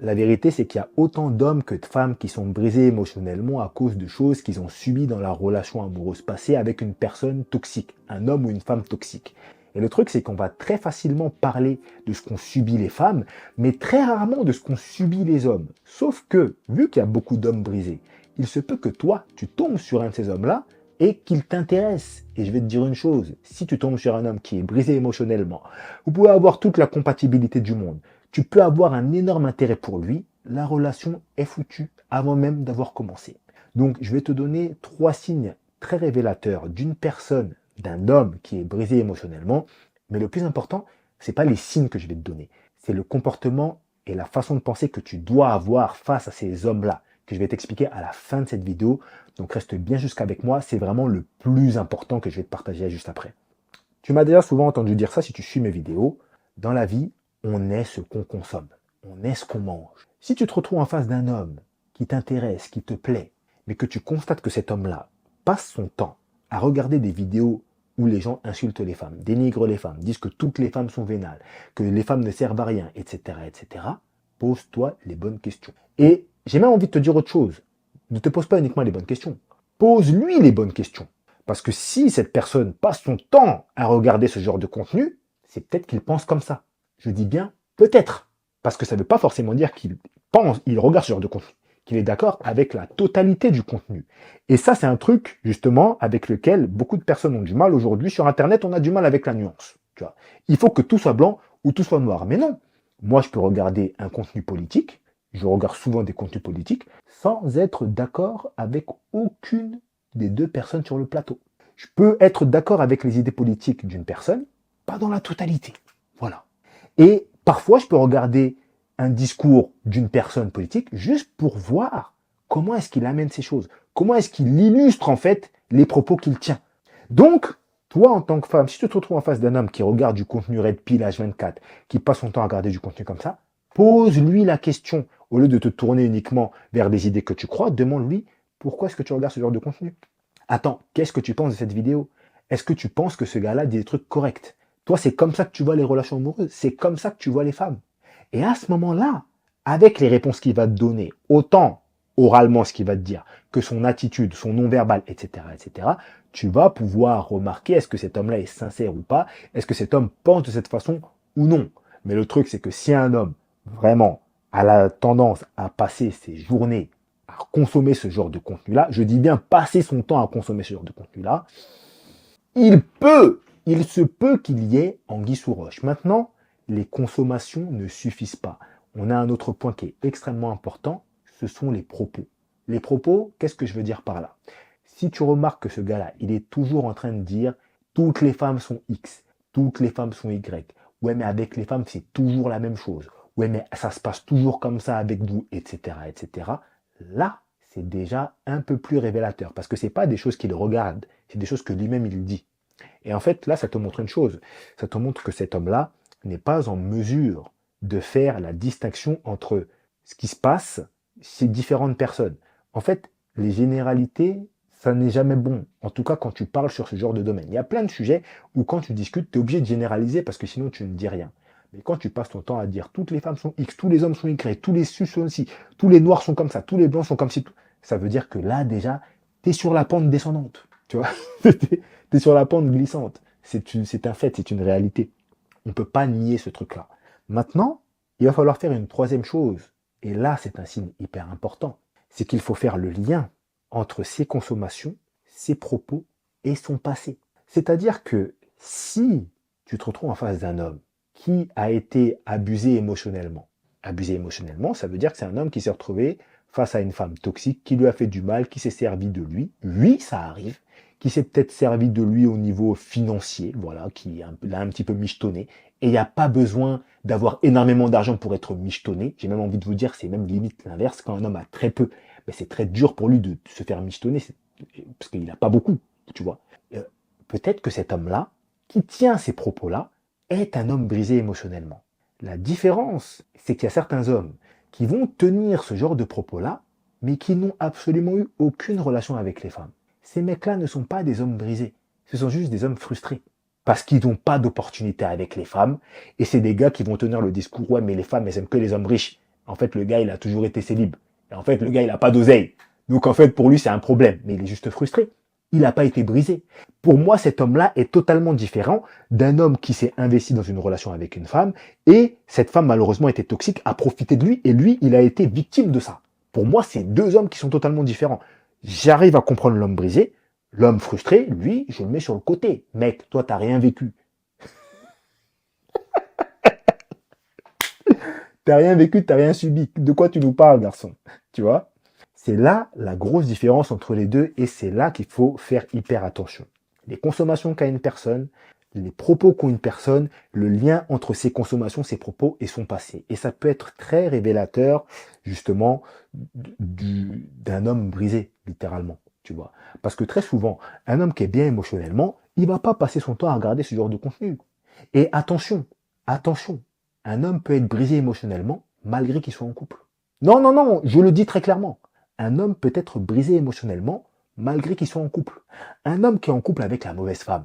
La vérité, c'est qu'il y a autant d'hommes que de femmes qui sont brisés émotionnellement à cause de choses qu'ils ont subies dans leur relation amoureuse passée avec une personne toxique, un homme ou une femme toxique. Et le truc, c'est qu'on va très facilement parler de ce qu'ont subi les femmes, mais très rarement de ce qu'ont subi les hommes. Sauf que, vu qu'il y a beaucoup d'hommes brisés, il se peut que toi, tu tombes sur un de ces hommes-là et qu'il t'intéresse. Et je vais te dire une chose, si tu tombes sur un homme qui est brisé émotionnellement, vous pouvez avoir toute la compatibilité du monde. Tu peux avoir un énorme intérêt pour lui, la relation est foutue avant même d'avoir commencé. Donc, je vais te donner 3 signes très révélateurs d'une personne, d'un homme qui est brisé émotionnellement. Mais le plus important, c'est pas les signes que je vais te donner, c'est le comportement et la façon de penser que tu dois avoir face à ces hommes-là, que je vais t'expliquer à la fin de cette vidéo. Donc, reste bien jusqu'avec moi, c'est vraiment le plus important que je vais te partager juste après. Tu m'as déjà souvent entendu dire ça si tu suis mes vidéos. Dans la vie, on est ce qu'on consomme, on est ce qu'on mange. Si tu te retrouves en face d'un homme qui t'intéresse, qui te plaît, mais que tu constates que cet homme-là passe son temps à regarder des vidéos où les gens insultent les femmes, dénigrent les femmes, disent que toutes les femmes sont vénales, que les femmes ne servent à rien, etc., pose-toi les bonnes questions. Et j'ai même envie de te dire autre chose. Ne te pose pas uniquement les bonnes questions. Pose-lui les bonnes questions. Parce que si cette personne passe son temps à regarder ce genre de contenu, c'est peut-être qu'il pense comme ça. Je dis bien peut-être. Parce que ça ne veut pas forcément dire qu'il pense, il regarde ce genre de contenu, qu'il est d'accord avec la totalité du contenu. Et ça, c'est un truc, justement, avec lequel beaucoup de personnes ont du mal aujourd'hui. Sur Internet, on a du mal avec la nuance. Tu vois. Il faut que tout soit blanc ou tout soit noir. Mais non. Moi, je peux regarder un contenu politique. Je regarde souvent des contenus politiques sans être d'accord avec aucune des 2 personnes sur le plateau. Je peux être d'accord avec les idées politiques d'une personne, pas dans la totalité. Voilà. Et parfois, je peux regarder un discours d'une personne politique juste pour voir comment est-ce qu'il amène ces choses, comment est-ce qu'il illustre en fait les propos qu'il tient. Donc, toi en tant que femme, si tu te retrouves en face d'un homme qui regarde du contenu Red Pill H24, qui passe son temps à regarder du contenu comme ça, pose-lui la question. Au lieu de te tourner uniquement vers des idées que tu crois, demande-lui pourquoi est-ce que tu regardes ce genre de contenu. Attends, qu'est-ce que tu penses de cette vidéo? Est-ce que tu penses que ce gars-là dit des trucs corrects? Toi, c'est comme ça que tu vois les relations amoureuses, c'est comme ça que tu vois les femmes. Et à ce moment-là, avec les réponses qu'il va te donner, autant oralement ce qu'il va te dire, que son attitude, son non-verbal, etc., tu vas pouvoir remarquer est-ce que cet homme-là est sincère ou pas, est-ce que cet homme pense de cette façon ou non. Mais le truc, c'est que si un homme, vraiment, a la tendance à passer ses journées à consommer ce genre de contenu-là, je dis bien passer son temps à consommer ce genre de contenu-là, il se peut qu'il y ait anguille sous roche. Maintenant, les consommations ne suffisent pas. On a un autre point qui est extrêmement important, ce sont les propos. Les propos, qu'est-ce que je veux dire par là? Si tu remarques que ce gars-là, il est toujours en train de dire toutes les femmes sont X, toutes les femmes sont Y, ouais mais avec les femmes c'est toujours la même chose, ouais mais ça se passe toujours comme ça avec vous, etc., là, c'est déjà un peu plus révélateur, parce que c'est pas des choses qu'il regarde, c'est des choses que lui-même il dit. Et en fait, là, ça te montre une chose. Ça te montre que cet homme-là n'est pas en mesure de faire la distinction entre ce qui se passe chez différentes personnes. En fait, les généralités, ça n'est jamais bon. En tout cas, quand tu parles sur ce genre de domaine. Il y a plein de sujets où quand tu discutes, tu es obligé de généraliser parce que sinon tu ne dis rien. Mais quand tu passes ton temps à dire toutes les femmes sont X, tous les hommes sont Y, tous les sus sont aussi, tous les noirs sont comme ça, tous les blancs sont comme ci, ça veut dire que là, déjà, tu es sur la pente descendante. Tu vois T'es sur la pente glissante. C'est un fait, c'est une réalité. On ne peut pas nier ce truc-là. Maintenant, il va falloir faire une troisième chose. Et là, c'est un signe hyper important. C'est qu'il faut faire le lien entre ses consommations, ses propos et son passé. C'est-à-dire que si tu te retrouves en face d'un homme qui a été abusé émotionnellement, ça veut dire que c'est un homme qui s'est retrouvé face à une femme toxique, qui lui a fait du mal, qui s'est servi de lui. Oui, ça arrive, qui s'est peut-être servi de lui au niveau financier, voilà, qui l'a un petit peu michetonné. Et il n'y a pas besoin d'avoir énormément d'argent pour être michetonné. J'ai même envie de vous dire, c'est même limite l'inverse. Quand un homme a très peu, ben c'est très dur pour lui de se faire michetonner, parce qu'il n'a pas beaucoup, tu vois. Peut-être que cet homme-là, qui tient ces propos-là, est un homme brisé émotionnellement. La différence, c'est qu'il y a certains hommes qui vont tenir ce genre de propos-là, mais qui n'ont absolument eu aucune relation avec les femmes. Ces mecs-là ne sont pas des hommes brisés, ce sont juste des hommes frustrés. Parce qu'ils n'ont pas d'opportunité avec les femmes, et c'est des gars qui vont tenir le discours, ouais mais les femmes elles aiment que les hommes riches. En fait, le gars, il a toujours été célib. Et en fait, le gars, il a pas d'oseille. Donc, en fait, pour lui, c'est un problème. Mais il est juste frustré. Il n'a pas été brisé. Pour moi, cet homme-là est totalement différent d'un homme qui s'est investi dans une relation avec une femme et cette femme, malheureusement, était toxique, a profité de lui et lui, il a été victime de ça. Pour moi, c'est deux hommes qui sont totalement différents. J'arrive à comprendre l'homme brisé. L'homme frustré, lui, je le mets sur le côté. Mec, toi, t'as rien vécu. T'as rien vécu, t'as rien subi. De quoi tu nous parles, garçon? Tu vois? C'est là la grosse différence entre les deux et c'est là qu'il faut faire hyper attention. Les consommations qu'a une personne, les propos qu'ont une personne, le lien entre ses consommations, ses propos et son passé. Et ça peut être très révélateur, justement, d'un homme brisé, littéralement, tu vois. Parce que très souvent, un homme qui est bien émotionnellement, il va pas passer son temps à regarder ce genre de contenu. Et attention, attention, un homme peut être brisé émotionnellement malgré qu'il soit en couple. Non, non, non, je le dis très clairement. Un homme peut être brisé émotionnellement malgré qu'il soit en couple. Un homme qui est en couple avec la mauvaise femme,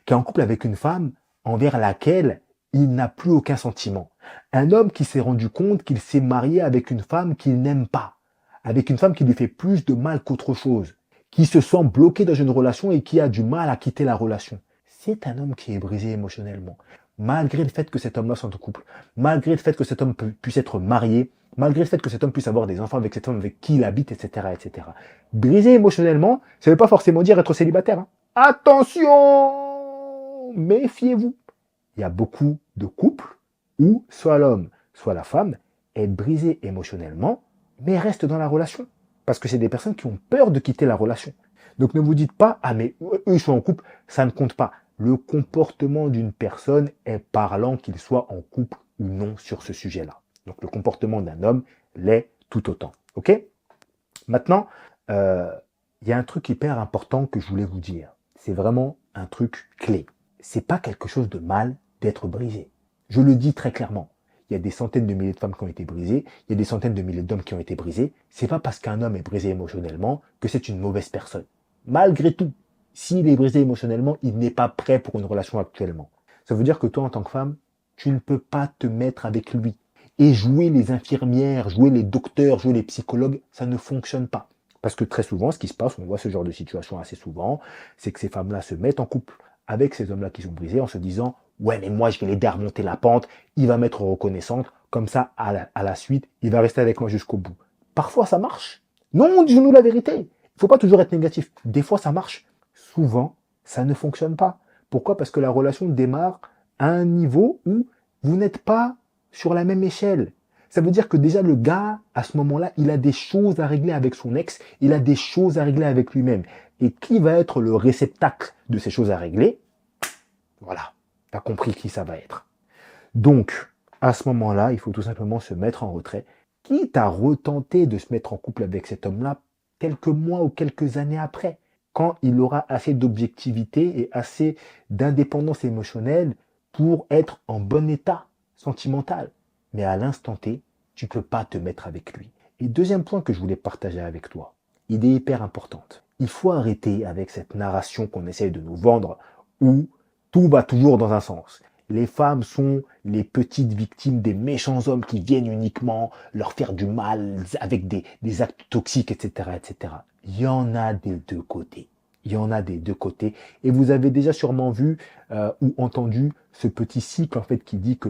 qui est en couple avec une femme envers laquelle il n'a plus aucun sentiment. Un homme qui s'est rendu compte qu'il s'est marié avec une femme qu'il n'aime pas, avec une femme qui lui fait plus de mal qu'autre chose, qui se sent bloqué dans une relation et qui a du mal à quitter la relation. C'est un homme qui est brisé émotionnellement. Malgré le fait que cet homme-là soit en couple, malgré le fait que cet homme puisse être marié, malgré le fait que cet homme puisse avoir des enfants avec cette femme avec qui il habite, etc., etc. Brisé émotionnellement, ça ne veut pas forcément dire être célibataire. Hein. Attention! Méfiez-vous. Il y a beaucoup de couples où soit l'homme, soit la femme est brisé émotionnellement, mais reste dans la relation. Parce que c'est des personnes qui ont peur de quitter la relation. Donc ne vous dites pas, ah mais eux ils sont en couple, ça ne compte pas. Le comportement d'une personne est parlant qu'il soit en couple ou non sur ce sujet-là. Donc le comportement d'un homme l'est tout autant. Ok? Maintenant, il y a un truc hyper important que je voulais vous dire. C'est vraiment un truc clé. C'est pas quelque chose de mal d'être brisé. Je le dis très clairement. Il y a des centaines de milliers de femmes qui ont été brisées, il y a des centaines de milliers d'hommes qui ont été brisés. C'est pas parce qu'un homme est brisé émotionnellement que c'est une mauvaise personne. Malgré tout, s'il est brisé émotionnellement, il n'est pas prêt pour une relation actuellement. Ça veut dire que toi, en tant que femme, tu ne peux pas te mettre avec lui. Et jouer les infirmières, jouer les docteurs, jouer les psychologues, ça ne fonctionne pas. Parce que très souvent, ce qui se passe, on voit ce genre de situation assez souvent, c'est que ces femmes-là se mettent en couple avec ces hommes-là qui sont brisés en se disant « Ouais, mais moi, je vais l'aider à remonter la pente, il va m'être reconnaissante, comme ça, à la suite, il va rester avec moi jusqu'au bout. » Parfois, ça marche. Non, dis-nous la vérité. Il ne faut pas toujours être négatif. Des fois, ça marche. Souvent, ça ne fonctionne pas. Pourquoi? Parce que la relation démarre à un niveau où vous n'êtes pas sur la même échelle. Ça veut dire que déjà le gars, à ce moment-là, il a des choses à régler avec son ex, il a des choses à régler avec lui-même. Et qui va être le réceptacle de ces choses à régler? Voilà, tu as compris qui ça va être. Donc, à ce moment-là, il faut tout simplement se mettre en retrait, quitte à retenter de se mettre en couple avec cet homme-là quelques mois ou quelques années après, quand il aura assez d'objectivité et assez d'indépendance émotionnelle pour être en bon état sentimental. Mais à l'instant T, tu ne peux pas te mettre avec lui. Et deuxième point que je voulais partager avec toi, idée hyper importante. Il faut arrêter avec cette narration qu'on essaye de nous vendre où tout va toujours dans un sens. Les femmes sont les petites victimes des méchants hommes qui viennent uniquement leur faire du mal avec des actes toxiques, etc., etc. Il y en a des deux côtés. Il y en a des deux côtés. Et vous avez déjà sûrement vu ou entendu ce petit cycle en fait qui dit que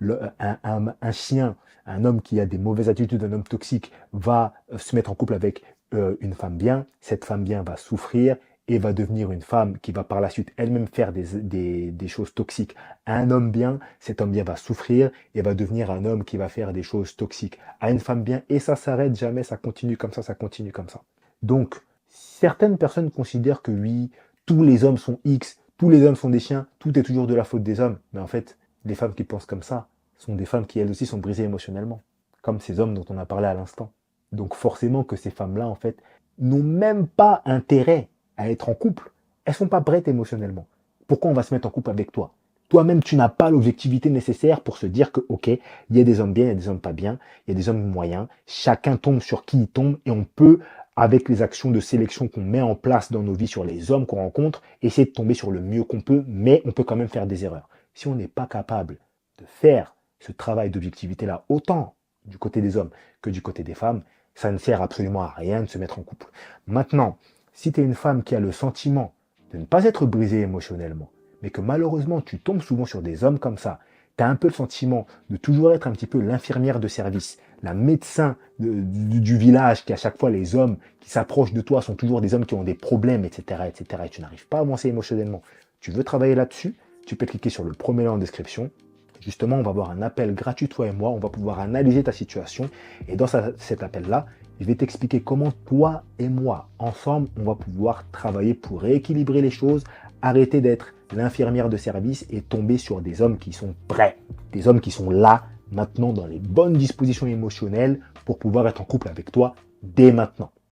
un chien, un homme qui a des mauvaises attitudes, un homme toxique, va se mettre en couple avec une femme bien. Cette femme bien va souffrir et va devenir une femme qui va par la suite elle-même faire des choses toxiques à un homme bien. Cet homme bien va souffrir et va devenir un homme qui va faire des choses toxiques à une femme bien. Et ça s'arrête jamais, ça continue comme ça continue comme ça. Donc, certaines personnes considèrent que oui, tous les hommes sont X, tous les hommes sont des chiens, tout est toujours de la faute des hommes. Mais en fait, les femmes qui pensent comme ça sont des femmes qui elles aussi sont brisées émotionnellement, comme ces hommes dont on a parlé à l'instant. Donc forcément que ces femmes-là, en fait, n'ont même pas intérêt à être en couple. Elles sont pas prêtes émotionnellement. Pourquoi on va se mettre en couple avec toi? Toi-même, tu n'as pas l'objectivité nécessaire pour se dire que, ok, il y a des hommes bien, il y a des hommes pas bien, il y a des hommes moyens. Chacun tombe sur qui il tombe et on peut, avec les actions de sélection qu'on met en place dans nos vies sur les hommes qu'on rencontre, essayer de tomber sur le mieux qu'on peut, mais on peut quand même faire des erreurs. Si on n'est pas capable de faire ce travail d'objectivité-là, autant du côté des hommes que du côté des femmes, ça ne sert absolument à rien de se mettre en couple. Maintenant, si tu es une femme qui a le sentiment de ne pas être brisée émotionnellement, mais que malheureusement tu tombes souvent sur des hommes comme ça, tu as un peu le sentiment de toujours être un petit peu l'infirmière de service, la médecin du village, qui à chaque fois les hommes qui s'approchent de toi sont toujours des hommes qui ont des problèmes, etc., etc., et tu n'arrives pas à avancer émotionnellement. Tu veux travailler là-dessus, tu peux cliquer sur le premier lien en description. Justement, on va avoir un appel gratuit, toi et moi, on va pouvoir analyser ta situation, et dans cet appel-là, je vais t'expliquer comment toi et moi, ensemble, on va pouvoir travailler pour rééquilibrer les choses, arrêter d'être l'infirmière de service et tomber sur des hommes qui sont prêts, des hommes qui sont là, maintenant, dans les bonnes dispositions émotionnelles pour pouvoir être en couple avec toi dès maintenant.